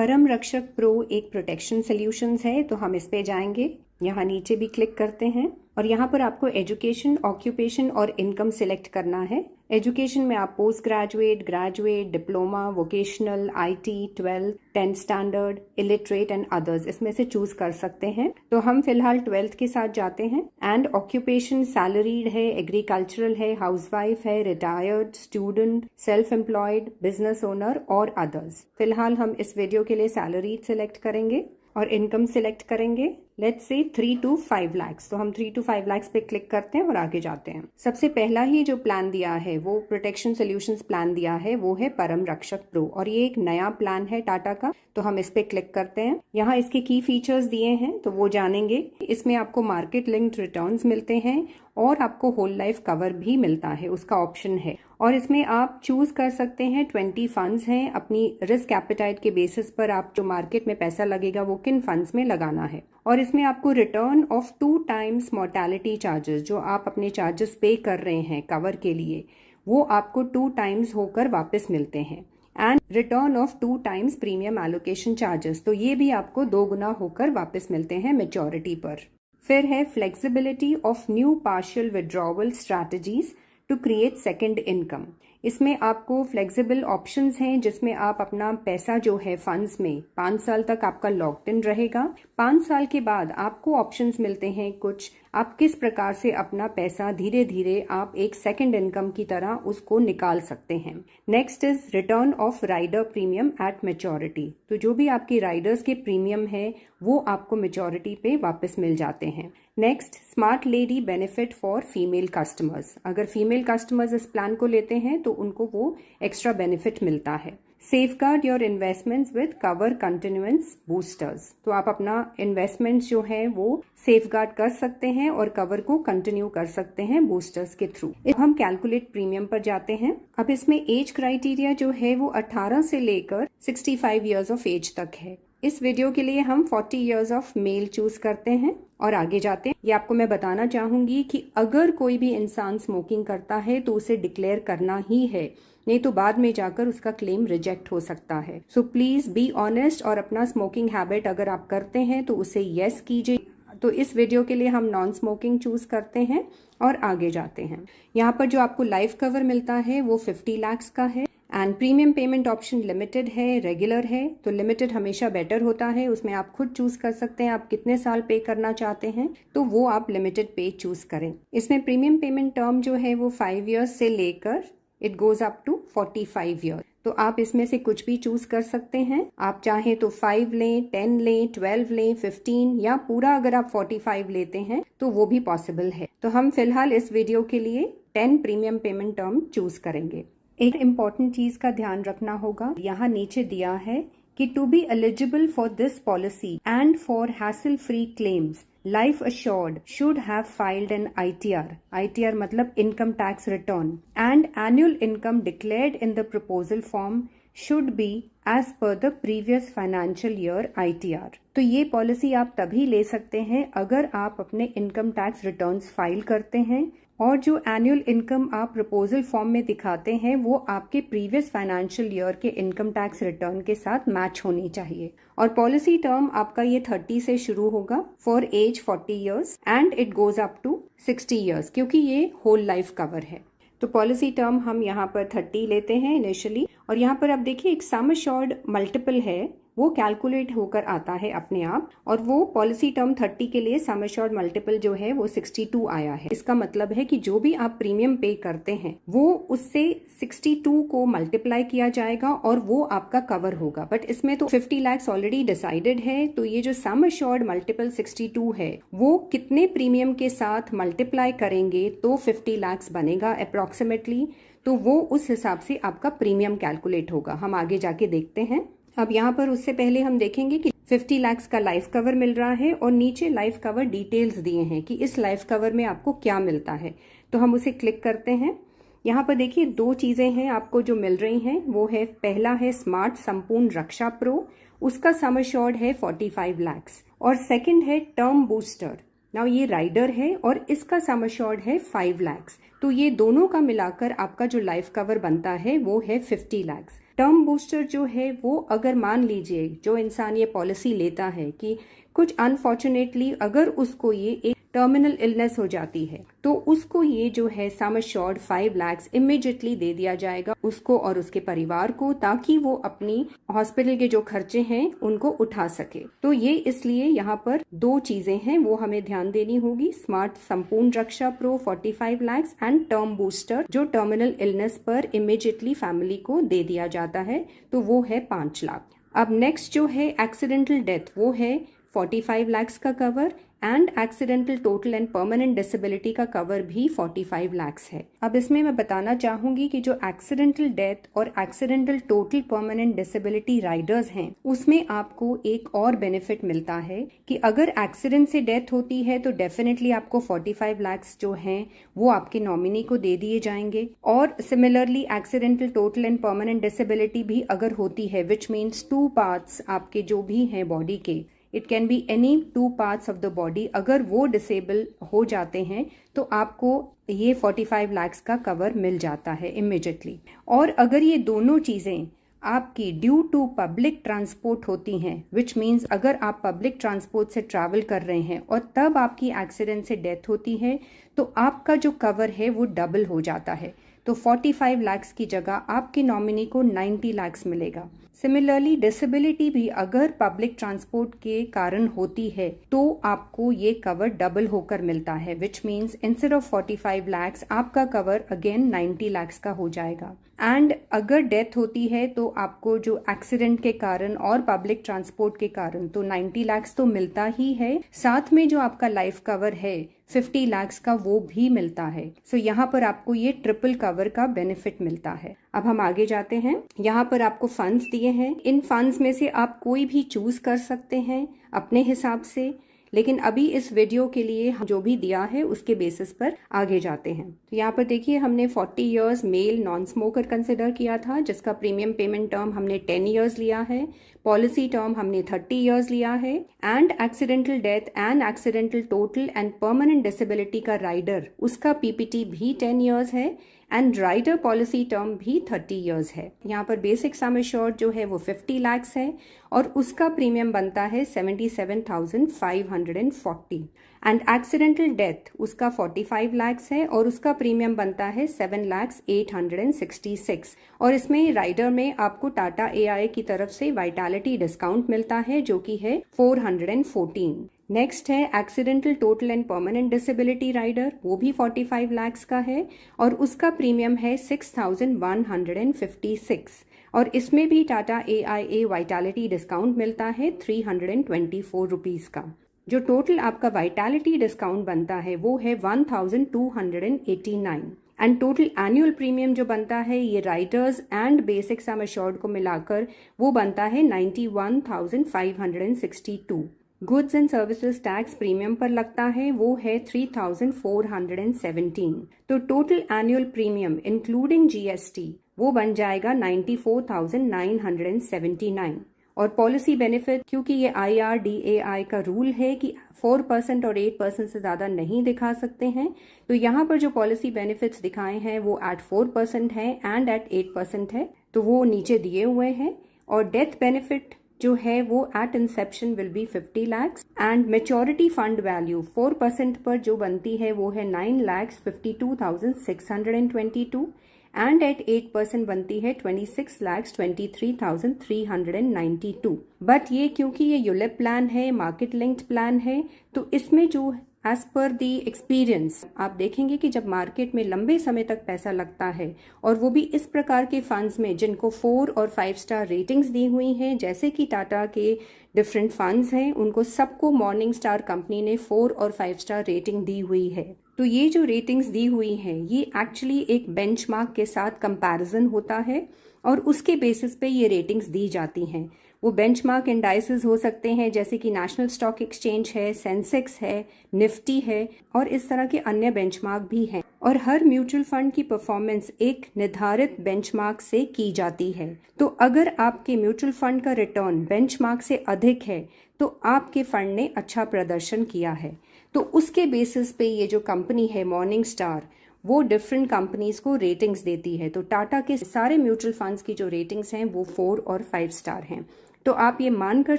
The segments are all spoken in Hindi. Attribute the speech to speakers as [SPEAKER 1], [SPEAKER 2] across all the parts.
[SPEAKER 1] परम रक्षक प्रो एक प्रोटेक्शन सॉल्यूशंस है, तो हम इस पे जाएंगे। यहाँ नीचे भी क्लिक करते हैं और यहाँ पर आपको एजुकेशन, ऑक्यूपेशन और इनकम सिलेक्ट करना है। एजुकेशन में आप post graduate, graduate, diploma, vocational, IT, 12th, 10th standard, illiterate and others इसमें से चूज कर सकते हैं। तो हम फिलहाल 12th के साथ जाते हैं। एंड ऑक्यूपेशन सैलरीड है, एग्रीकल्चरल है, हाउसवाइफ है, retired, student, self employed, business owner और अदर्स। फिलहाल हम इस वीडियो के लिए सैलरीड सिलेक्ट करेंगे और इनकम सिलेक्ट करेंगे। Let's say 3 to 5 lakh. तो हम 3 to 5 लाख पे क्लिक करते हैं और आगे जाते हैं। सबसे पहला ही जो प्लान दिया है वो प्रोटेक्शन सॉल्यूशंस प्लान दिया है, वो है परम रक्षक प्रो और ये एक नया प्लान है टाटा का। तो हम इस पे क्लिक करते हैं। यहाँ इसके की फीचर्स दिए हैं तो वो जानेंगे। इसमें आपको मार्केट लिंक्ड रिटर्न्स मिलते हैं और आपको होल लाइफ कवर भी मिलता है, उसका ऑप्शन है। और इसमें आप चूज कर सकते हैं 20 फंड्स हैं। अपनी रिस्क एपेटाइट के बेसिस पर आप जो मार्केट में पैसा लगेगा वो किन फंड्स में लगाना है। और इसमें आपको return of 2 times mortality charges, जो आप अपने चार्जेस पे कर रहे हैं कवर के लिए, वो आपको 2 times होकर वापस मिलते हैं। And return of 2 times premium allocation charges, तो ये भी आपको 2 गुना होकर वापस मिलते हैं मेच्योरिटी पर। फिर है flexibility of new partial withdrawal strategies to create second income. इसमें आपको फ्लेक्सिबल ऑप्शंस हैं जिसमें आप अपना पैसा जो है फंड्स में 5 साल तक आपका लॉक्ड इन रहेगा। 5 साल के बाद आपको ऑप्शंस मिलते हैं कुछ, आप किस प्रकार से अपना पैसा धीरे धीरे आप एक सेकंड इनकम की तरह उसको निकाल सकते हैं। Next is return of rider premium at maturity. तो जो भी आपकी राइडर्स के प्रीमियम है वो आपको मेच्योरिटी पे वापस मिल जाते हैं। Next, smart lady benefit for female customers. अगर फीमेल कस्टमर्स इस प्लान को लेते हैं तो उनको वो एक्स्ट्रा बेनिफिट मिलता है। Safeguard your investments with cover continuance boosters. तो आप अपना इन्वेस्टमेंट्स जो है वो सेफगार्ड कर सकते हैं और कवर को कंटिन्यू कर सकते हैं बूस्टर्स के थ्रू। अब हम कैलकुलेट प्रीमियम पर जाते हैं। अब इसमें एज क्राइटेरिया जो है वो 18 से लेकर 65 ईयर्स ऑफ एज तक है। इस वीडियो के लिए हम 40 ईयर्स ऑफ मेल चूज करते हैं और आगे जाते हैं। ये आपको मैं बताना चाहूंगी कि अगर कोई भी इंसान स्मोकिंग करता है तो उसे डिक्लेयर करना ही है, नहीं तो बाद में जाकर उसका क्लेम रिजेक्ट हो सकता है। सो प्लीज बी ऑनेस्ट और अपना स्मोकिंग हैबिट अगर आप करते हैं तो उसे यस कीजिए। तो इस वीडियो के लिए हम नॉन स्मोकिंग चूज करते हैं और आगे जाते हैं। यहाँ पर जो आपको लाइफ कवर मिलता है वो 50 लाख का है and premium payment option limited है, रेगुलर है। तो लिमिटेड हमेशा बेटर होता है, उसमें आप खुद चूज कर सकते हैं आप कितने साल पे करना चाहते हैं, तो वो आप लिमिटेड पे चूज करें। इसमें प्रीमियम पेमेंट टर्म जो है वो 5 ईयर्स से लेकर it goes up to 45 year. तो आप इसमें से कुछ भी चूज कर सकते हैं। आप चाहें तो 5 लें, 10 लें, 12 लें, 15 या पूरा अगर आप 45 लेते हैं तो वो भी पॉसिबल है। तो हम फिलहाल इस वीडियो के लिए 10 प्रीमियम पेमेंट टर्म चूज करेंगे। एक इम्पॉर्टेंट चीज का ध्यान रखना होगा, यहाँ नीचे दिया है कि to be eligible for this policy and for hassle free claims life assured should have filed an ITR। ITR मतलब income tax return and annual income declared in the proposal form should be as per the previous financial year ITR। तो ये पॉलिसी आप तभी ले सकते हैं अगर आप अपने इनकम टैक्स रिटर्न्स फाइल करते हैं और जो एनुअल इनकम आप प्रपोजल फॉर्म में दिखाते हैं वो आपके प्रीवियस फाइनेंशियल ईयर के इनकम टैक्स रिटर्न के साथ मैच होनी चाहिए। और पॉलिसी टर्म आपका ये 30 से शुरू होगा for age 40 years and it goes up to 60 years, क्योंकि ये होल लाइफ कवर है। तो पॉलिसी टर्म हम यहाँ पर 30 लेते हैं इनिशियली। और यहाँ पर आप देखिए एक सम एश्योर्ड मल्टीपल है, वो कैलकुलेट होकर आता है अपने आप, और वो पॉलिसी टर्म 30 के लिए सम एश्योर्ड मल्टीपल जो है वो 62 आया है। इसका मतलब है कि जो भी आप प्रीमियम पे करते हैं वो उससे 62 को मल्टीप्लाई किया जाएगा और वो आपका कवर होगा। बट इसमें तो 50 लाख ऑलरेडी डिसाइडेड है, तो ये जो सम एश्योर्ड मल्टीपल 62 है वो कितने प्रीमियम के साथ मल्टीप्लाई करेंगे तो 50 लाख बनेगा अप्रोक्सीमेटली, तो वो उस हिसाब से आपका प्रीमियम कैलकुलेट होगा। हम आगे जाके देखते हैं। अब यहाँ पर उससे पहले हम देखेंगे कि 50 लाख का लाइफ कवर मिल रहा है और नीचे लाइफ कवर डिटेल्स दिए हैं कि इस लाइफ कवर में आपको क्या मिलता है। तो हम उसे क्लिक करते हैं। यहाँ पर देखिए 2 चीजें हैं आपको जो मिल रही हैं, वो है पहला है स्मार्ट संपूर्ण रक्षा प्रो, उसका सम एश्योर्ड है 45 लाख, और सेकंड है टर्म बूस्टर। नाउ ये राइडर है और इसका सम एश्योर्ड है 5 लाख। तो ये दोनों का मिलाकर आपका जो लाइफ कवर बनता है वो है 50 लाख। टर्म बूस्टर जो है वो अगर मान लीजिए जो इंसान ये पॉलिसी लेता है कि कुछ अनफॉर्चुनेटली अगर उसको ये एक टर्मिनल इलनेस हो जाती है तो उसको ये जो है सम अश्योर्ड 5 लाख इमीडिएटली दे दिया जाएगा उसको और उसके परिवार को, ताकि वो अपनी हॉस्पिटल के जो खर्चे हैं उनको उठा सके। तो ये इसलिए यहाँ पर 2 चीजें हैं वो हमें ध्यान देनी होगी, smart Sampoorn Raksha pro 45 lakh and term booster जो टर्मिनल इलनेस पर इमीडिएटली फैमिली को दे दिया जाता है, तो वो है 5 लाख। अब नेक्स्ट जो है एक्सीडेंटल डेथ, वो है 45 लाख का cover and accidental total and permanent disability का कवर भी 45 लाख है। अब इसमें मैं बताना चाहूंगी कि जो एक्सीडेंटल डेथ और accidental total permanent disability Riders हैं उसमें आपको एक और बेनिफिट मिलता है कि अगर एक्सीडेंट से डेथ होती है तो डेफिनेटली आपको 45 लाख जो हैं वो आपके नॉमिनी को दे दिए जाएंगे, और similarly accidental total and permanent disability भी अगर होती है विच मीन्स 2 पार्ट्स आपके जो भी हैं बॉडी के, it can be any 2 parts of the body, अगर वो डिसेबल हो जाते हैं तो आपको ये 45 लाख का कवर मिल जाता है इमिडिएटली। और अगर ये दोनों चीजें आपकी ड्यू टू पब्लिक ट्रांसपोर्ट होती हैं, विच मीन्स अगर आप पब्लिक ट्रांसपोर्ट से ट्रैवल कर रहे हैं और तब आपकी एक्सीडेंट से डेथ होती है तो आपका जो कवर है वो डबल हो जाता है, तो 45 लाख की जगह आपके नॉमिनी को 90 लाख मिलेगा। सिमिलरली डिसेबिलिटी भी अगर पब्लिक ट्रांसपोर्ट के कारण होती है तो आपको ये कवर डबल होकर मिलता है, which means instead of 45 lakh आपका कवर अगेन 90 लाख का हो जाएगा। एंड अगर डेथ होती है तो आपको जो एक्सीडेंट के कारण और पब्लिक ट्रांसपोर्ट के कारण तो 90 लाख तो मिलता ही है, साथ में जो आपका लाइफ कवर है 50 लाख का वो भी मिलता है। सो यहाँ पर आपको ये ट्रिपल कवर का बेनिफिट मिलता है। अब हम आगे जाते हैं। यहाँ पर आपको फंड्स दिए हैं, इन फंड्स में से आप कोई भी चूज कर सकते हैं अपने हिसाब से, लेकिन अभी इस वीडियो के लिए जो भी दिया है उसके बेसिस पर आगे जाते हैं। तो यहाँ पर देखिए हमने 40 years male non smoker consider किया था, जिसका प्रीमियम पेमेंट टर्म हमने 10 इयर्स लिया है, पॉलिसी टर्म हमने 30 इयर्स लिया है, and accidental death and accidental total and permanent disability का राइडर उसका पीपीटी भी 10 इयर्स है एंड राइडर पॉलिसी टर्म भी 30 इयर्स है। यहाँ पर बेसिक सम एश्योर्ड जो है वो 50 लाख है और उसका प्रीमियम बनता है 77,540 एंड एक्सीडेंटल डेथ उसका 45 लाख है और उसका प्रीमियम बनता है 7,866। और इसमें राइडर में आपको टाटा एआई की तरफ से वाइटैलिटी डिस्काउंट मिलता है जो कि है 414। नेक्स्ट है accidental total and permanent disability rider, वो भी 45 लाख का है और उसका प्रीमियम है 6,156 और इसमें भी टाटा AIA वाइटैलिटी डिस्काउंट मिलता है 324 रुपीज का। जो टोटल आपका वाइटैलिटी डिस्काउंट बनता है वो है 1,289 एंड टोटल एनुअल प्रीमियम जो बनता है ये Riders and basic sum assured को मिलाकर वो बनता है 91,562। Goods and services tax premium पर लगता है वो है 3,417। तो total annual premium including GST वो बन जाएगा 94,979। और पॉलिसी बेनिफिट, क्योंकि ये IRDAI का रूल है कि 4% और 8% से ज्यादा नहीं दिखा सकते हैं, तो यहाँ पर जो पॉलिसी बेनिफिट्स दिखाए हैं वो एट 4% है एंड एट 8% है, तो वो नीचे दिए हुए हैं। और डेथ बेनिफिट जो है वो at inception will be 50 lakh and maturity fund value 4% पर जो बनती है वो है 9,52,622 एंड एट 8% बनती है 26,23,392। बट ये क्योंकि ये यूलिप प्लान है, मार्केट लिंक्ड प्लान है, तो इसमें जो एज पर दी एक्सपीरियंस आप देखेंगे कि जब मार्केट में लंबे समय तक पैसा लगता है और वो भी इस प्रकार के फंड्स में जिनको 4 और 5 स्टार रेटिंग्स दी हुई हैं, जैसे कि टाटा के डिफरेंट फंड्स हैं, उनको सबको मॉर्निंग स्टार कंपनी ने 4 और 5 स्टार रेटिंग दी हुई है। तो ये जो रेटिंग्स दी हुई हैं ये एक्चुअली एक बेंचमार्क के साथ कंपैरिजन होता है और उसके बेसिस पे ये रेटिंग्स दी जाती हैं। वो बेंचमार्क इंडाइसेस हो सकते हैं जैसे कि नेशनल स्टॉक एक्सचेंज है, सेंसेक्स है, निफ्टी है और इस तरह के अन्य बेंचमार्क भी हैं। और हर म्यूचुअल फंड की परफॉर्मेंस एक निर्धारित बेंचमार्क से की जाती है। तो अगर आपके म्यूचुअल फंड का रिटर्न बेंचमार्क से अधिक है तो आपके फंड ने अच्छा प्रदर्शन किया है। तो उसके बेसिस पे ये जो कंपनी है मॉर्निंग स्टार, वो डिफरेंट कंपनीज को रेटिंग्स देती है। तो टाटा के सारे म्यूचुअल फंड्स की जो रेटिंग्स हैं वो 4 और 5 स्टार हैं। तो आप ये मानकर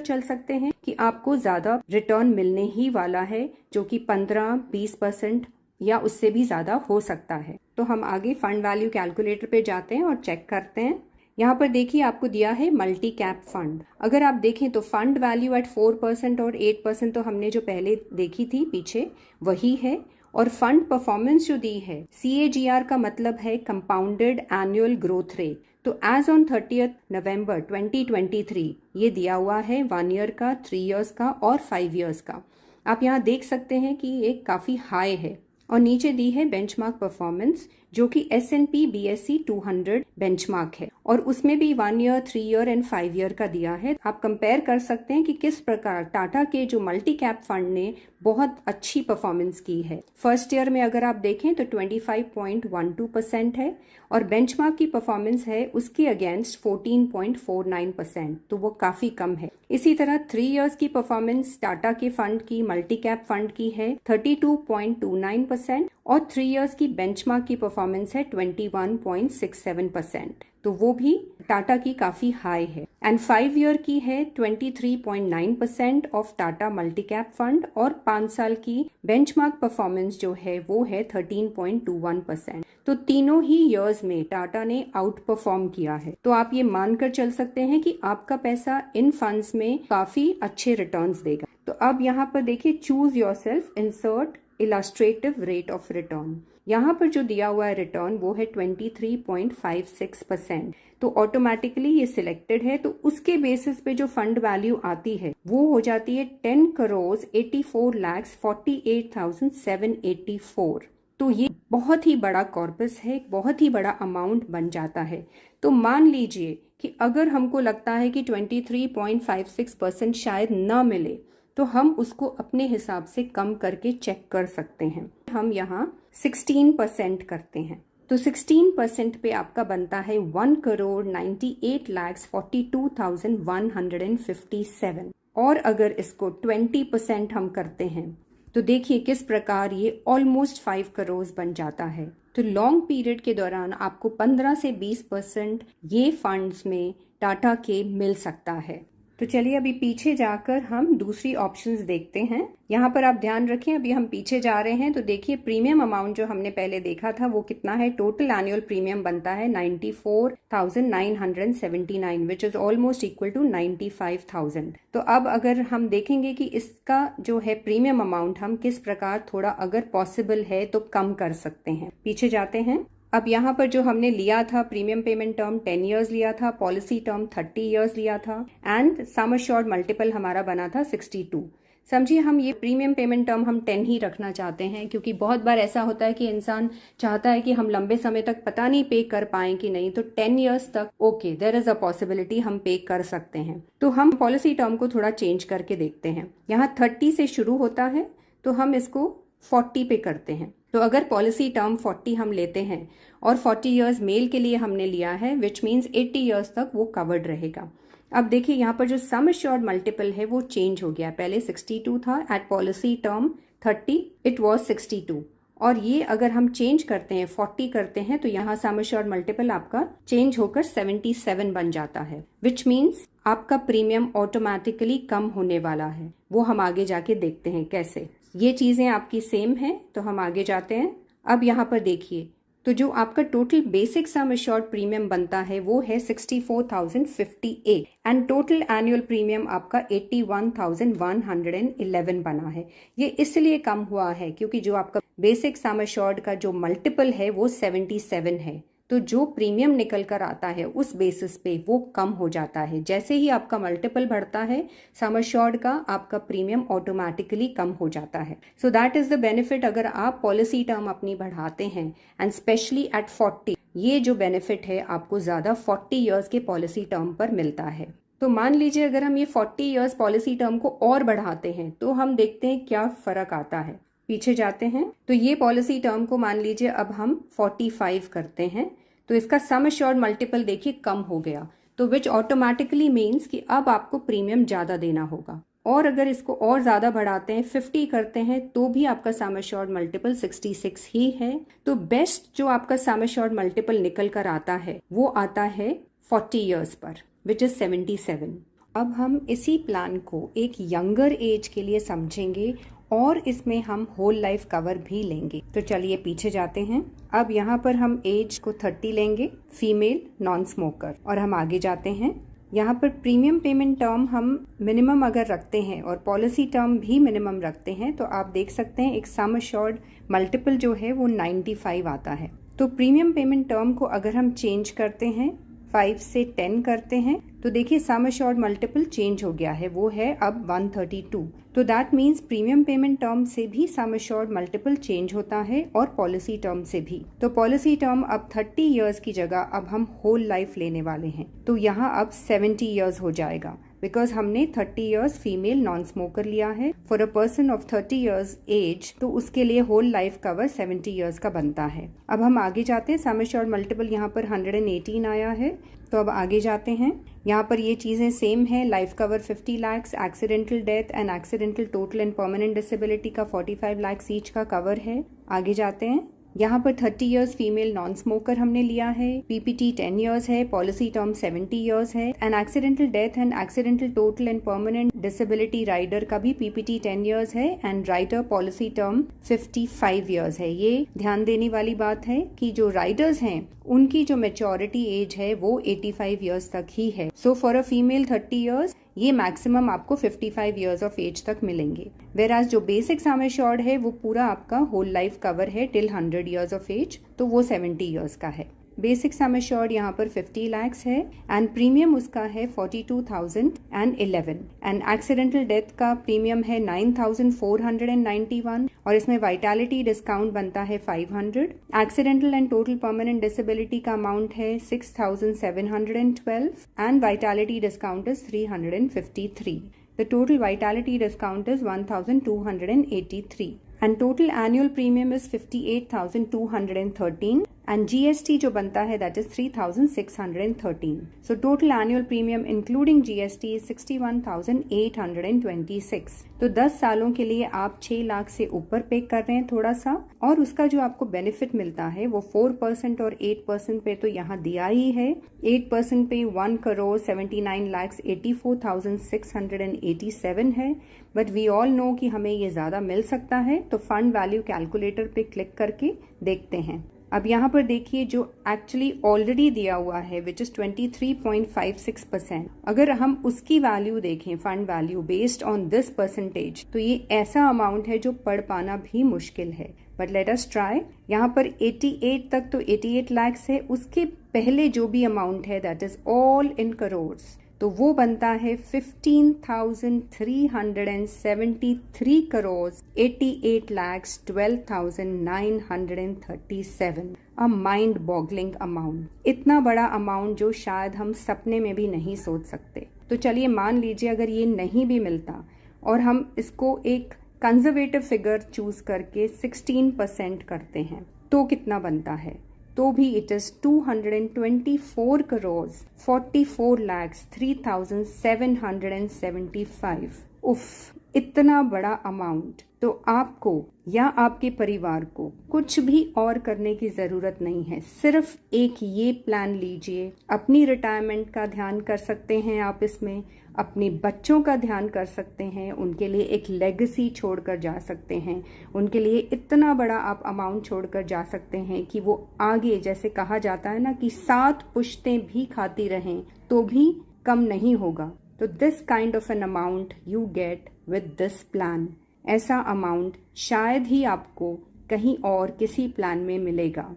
[SPEAKER 1] चल सकते हैं कि आपको ज़्यादा रिटर्न मिलने ही वाला है, जो कि 15-20% या उससे भी ज़्यादा हो सकता है। तो हम आगे फंड वैल्यू कैलकुलेटर पे जाते हैं और चेक करते हैं। यहाँ पर देखिए आपको दिया है मल्टी कैप फंड। अगर आप देखें तो फंड वैल्यू एट 4% और 8% तो हमने जो पहले देखी थी पीछे वही है, और फंड परफॉर्मेंस जो दी है CAGR का मतलब है कंपाउंडेड एनुअल ग्रोथ रेट। तो एज ऑन 30 नवंबर 2023 ये दिया हुआ है 1 ईयर का, 3 इयर्स का और 5 इयर्स का। आप यहाँ देख सकते हैं कि ये काफ़ी हाई है। और नीचे दी है बेंचमार्क परफॉर्मेंस, जो कि S&P BSE 200 बेंचमार्क है, और उसमें भी 1 ईयर, 3 ईयर एंड 5 ईयर का दिया है। आप कंपेयर कर सकते हैं कि किस प्रकार टाटा के जो मल्टी कैप फंड ने बहुत अच्छी परफॉर्मेंस की है। फर्स्ट ईयर में अगर आप देखें तो 25.12% है, और बेंचमार्क की परफॉर्मेंस है उसके अगेंस्ट 14.49%, तो वो काफ़ी कम है। इसी तरह 3 इयर्स की परफॉर्मेंस टाटा के फंड की, मल्टी कैप फंड की है 32.29%, और 3 इयर्स की बेंचमार्क की परफॉर्मेंस है 21.67%, तो वो भी टाटा की काफ़ी हाई है। एंड 5 ईयर की है 23.9% of Tata multi cap fund, और 5 साल की बेंचमार्क परफॉर्मेंस जो है वो है 13.21%। तो तीनों ही ईयर्स में टाटा ने आउट परफॉर्म किया है। तो आप ये मानकर चल सकते हैं कि आपका पैसा इन फंड्स में काफ़ी अच्छे रिटर्न्स देगा। तो अब यहाँ पर देखिए choose yourself, insert illustrative rate of return. यहाँ पर जो दिया हुआ है रिटर्न वो है 23.56%। तो ऑटोमेटिकली ये सिलेक्टेड है, तो उसके बेसिस पे जो फंड वैल्यू आती है वो हो जाती है 10,84,48,784। तो ये बहुत ही बड़ा कॉर्पस है, बहुत ही बड़ा अमाउंट बन जाता है। तो मान लीजिए कि अगर हमको लगता है कि 23.56% शायद न मिले, तो हम उसको अपने हिसाब से कम करके चेक कर सकते हैं। हम यहाँ 16% करते हैं, तो 16% पे आपका बनता है 1,98,42,157। और अगर इसको 20% हम करते हैं तो देखिए किस प्रकार ये ऑलमोस्ट 5 करोड़ बन जाता है। तो लॉन्ग पीरियड के दौरान आपको 15 से 20% ये फंड्स में टाटा के मिल सकता है। तो चलिए अभी पीछे जाकर हम दूसरी ऑप्शंस देखते हैं। यहाँ पर आप ध्यान रखें, अभी हम पीछे जा रहे हैं तो देखिए प्रीमियम अमाउंट जो हमने पहले देखा था वो कितना है। टोटल एनुअल प्रीमियम बनता है 94,979, which is almost equal to 95,000। तो अब अगर हम देखेंगे कि इसका जो है प्रीमियम अमाउंट हम किस प्रकार थोड़ा अगर पॉसिबल है तो कम कर सकते हैं। पीछे जाते हैं। अब यहाँ पर जो हमने लिया था प्रीमियम पेमेंट टर्म 10 इयर्स लिया था, पॉलिसी टर्म 30 इयर्स लिया था, एंड सम अश्योर्ड मल्टीपल हमारा बना था 62। समझिए हम ये प्रीमियम पेमेंट टर्म हम 10 ही रखना चाहते हैं, क्योंकि बहुत बार ऐसा होता है कि इंसान चाहता है कि हम लंबे समय तक पता नहीं पे कर पाएं कि नहीं, तो 10 इयर्स तक okay, there is a possibility हम पे कर सकते हैं। तो हम पॉलिसी टर्म को थोड़ा चेंज करके देखते हैं। यहाँ 30 से शुरू होता है तो हम इसको 40 पे करते हैं। तो अगर पॉलिसी टर्म 40 हम लेते हैं और 40 इयर्स मेल के लिए हमने लिया है, विच मीन्स 80 इयर्स तक वो कवर्ड रहेगा। अब देखिए यहाँ पर जो सम एश्योर्ड मल्टीपल है वो चेंज हो गया। पहले 62 था, at policy term 30 it was 62, और ये अगर हम चेंज करते हैं 40 करते हैं तो यहाँ सम एश्योर्ड मल्टीपल आपका चेंज होकर 77 बन जाता है, विच मीन्स आपका प्रीमियम ऑटोमेटिकली कम होने वाला है। वो हम आगे जाके देखते हैं कैसे। ये चीजें आपकी सेम है, तो हम आगे जाते हैं। अब यहाँ पर देखिए तो जो आपका total basic sum assured premium बनता है वो है 64,058, एंड टोटल एनुअल प्रीमियम आपका 81,111 बना है। ये इसलिए कम हुआ है क्योंकि जो आपका बेसिक सम एश्योर्ड का जो मल्टीपल है वो 77 है, तो जो प्रीमियम निकल कर आता है उस बेसिस पे वो कम हो जाता है। जैसे ही आपका मल्टीपल बढ़ता है सम एश्योर्ड का, आपका प्रीमियम ऑटोमेटिकली कम हो जाता है। So that is the benefit अगर आप पॉलिसी टर्म अपनी बढ़ाते हैं, एंड स्पेशली एट 40। ये जो बेनिफिट है आपको ज्यादा 40 इयर्स के पॉलिसी टर्म पर मिलता है। तो मान लीजिए अगर हम ये 40 इयर्स पॉलिसी टर्म को और बढ़ाते हैं तो हम देखते हैं क्या फर्क आता है। पीछे जाते हैं तो ये पॉलिसी टर्म को मान लीजिए अब हम 45 करते हैं, तो इसका सम एश्योर्ड मल्टीपल देखिए कम हो गया, तो विच ऑटोमेटिकली मीन्स कि अब आपको प्रीमियम ज्यादा देना होगा। और अगर इसको और ज़्यादा बढ़ाते हैं 50 करते हैं तो भी आपका सम एश्योर्ड मल्टीपल 66 ही है। तो बेस्ट जो आपका सम एश्योर्ड मल्टीपल निकल कर आता है वो आता है 40 ईयर्स पर, विच इज 77। अब हम इसी प्लान को एक यंगर एज के लिए समझेंगे और इसमें हम होल लाइफ कवर भी लेंगे। तो चलिए पीछे जाते हैं। अब यहाँ पर हम एज को 30 लेंगे, फीमेल, नॉन स्मोकर, और हम आगे जाते हैं। यहाँ पर प्रीमियम पेमेंट टर्म हम मिनिमम अगर रखते हैं और पॉलिसी टर्म भी मिनिमम रखते हैं तो आप देख सकते हैं एक सम एश्योर्ड मल्टीपल जो है वो 95 आता है। तो प्रीमियम पेमेंट टर्म को अगर हम चेंज करते हैं 5 से 10 करते हैं तो देखिए सम एश्योर्ड मल्टीपल चेंज हो गया है, वो है अब 132। तो that means premium payment term से भी सम एश्योर्ड मल्टीपल चेंज होता है और पॉलिसी टर्म से भी। तो पॉलिसी टर्म अब 30 इयर्स की जगह अब हम होल लाइफ लेने वाले हैं। तो यहाँ अब 70 इयर्स हो जाएगा बिकॉज हमने 30 इयर्स फीमेल नॉन स्मोकर लिया है। For a person of 30 years age तो उसके लिए होल लाइफ कवर 70 इयर्स का बनता है। अब हम आगे जाते हैं। सम एश्योर्ड मल्टीपल यहाँ पर 118 आया है। तो अब आगे जाते हैं। यहाँ पर ये चीजें सेम है। Life cover 50 lakh, accidental death and accidental total and permanent disability का 45 लाख ईच का कवर है। आगे जाते हैं। यहाँ पर 30 इयर्स फीमेल नॉन स्मोकर हमने लिया है। पीपीटी 10 इयर्स है, पॉलिसी टर्म 70 इयर्स है। And accidental death and accidental total and permanent disability rider का भी पीपीटी 10 इयर्स है and rider policy term 55 years है। ये ध्यान देने वाली बात है कि जो राइडर्स हैं उनकी जो मेच्योरिटी एज है वो 85 इयर्स तक ही है। So for a female 30 years ये मैक्सिमम आपको 55 इयर्स ऑफ एज तक मिलेंगे। वेराज जो बेसिक सम एश्योर्ड है वो पूरा आपका होल लाइफ कवर है टिल 100 इयर्स ऑफ एज, तो वो 70 इयर्स का है। बेसिक सम एश्योर्ड यहाँ पर 50 लाख है एंड प्रीमियम उसका है 42,011 एंड एक्सीडेंटल डेथ का प्रीमियम है 9,491 और इसमें वाइटैलिटी डिस्काउंट बनता है 500। Accidental and total permanent disability का अमाउंट है 6,712 and vitality discount is 353। The total vitality discount is 1,283 and total annual premium is 58,213 and GST जो बनता है that is 3,613. So total annual premium including GST is 61,826. तो 10 सालों के लिए आप 6 लाख से ऊपर पे कर रहे हैं थोड़ा सा, और उसका जो आपको बेनिफिट मिलता है वो 4% और 8% पे तो यहाँ दिया ही है। 8% पे 1,79,84,687 है, बट वी ऑल नो कि हमें ये ज्यादा मिल सकता है। तो फंड वैल्यू कैलकुलेटर पे क्लिक करके देखते हैं। अब यहाँ पर देखिए जो एक्चुअली ऑलरेडी दिया हुआ है विच इज 23.56%, अगर हम उसकी वैल्यू देखें fund value based on this percentage तो ये ऐसा अमाउंट है जो पढ़ पाना भी मुश्किल है। But let us try. यहाँ पर 88 तक तो 88 लाख है, उसके पहले जो भी अमाउंट है that is all in crores, तो वो बनता है 15,373 crore 88,12,937। A mind boggling amount, इतना बड़ा अमाउंट जो शायद हम सपने में भी नहीं सोच सकते। तो चलिए मान लीजिए अगर ये नहीं भी मिलता और हम इसको एक कंजर्वेटिव फिगर चूज करके 16% करते हैं तो कितना बनता है? तो भी इट इज 224 करोड़ 44 लाख 3,775। उफ, इतना बड़ा अमाउंट। तो आपको या आपके परिवार को कुछ भी और करने की जरूरत नहीं है, सिर्फ एक ये प्लान लीजिए। अपनी रिटायरमेंट का ध्यान कर सकते हैं आप इसमें, अपने बच्चों का ध्यान कर सकते हैं, उनके लिए एक लेगेसी छोड़कर जा सकते हैं, उनके लिए इतना बड़ा आप अमाउंट छोड़कर जा सकते हैं कि वो आगे, जैसे कहा जाता है ना कि 7 पुश्तें भी खाती रहें तो भी कम नहीं होगा। तो this kind of an amount you get with this plan. ऐसा अमाउंट शायद ही आपको कहीं और किसी प्लान में मिलेगा।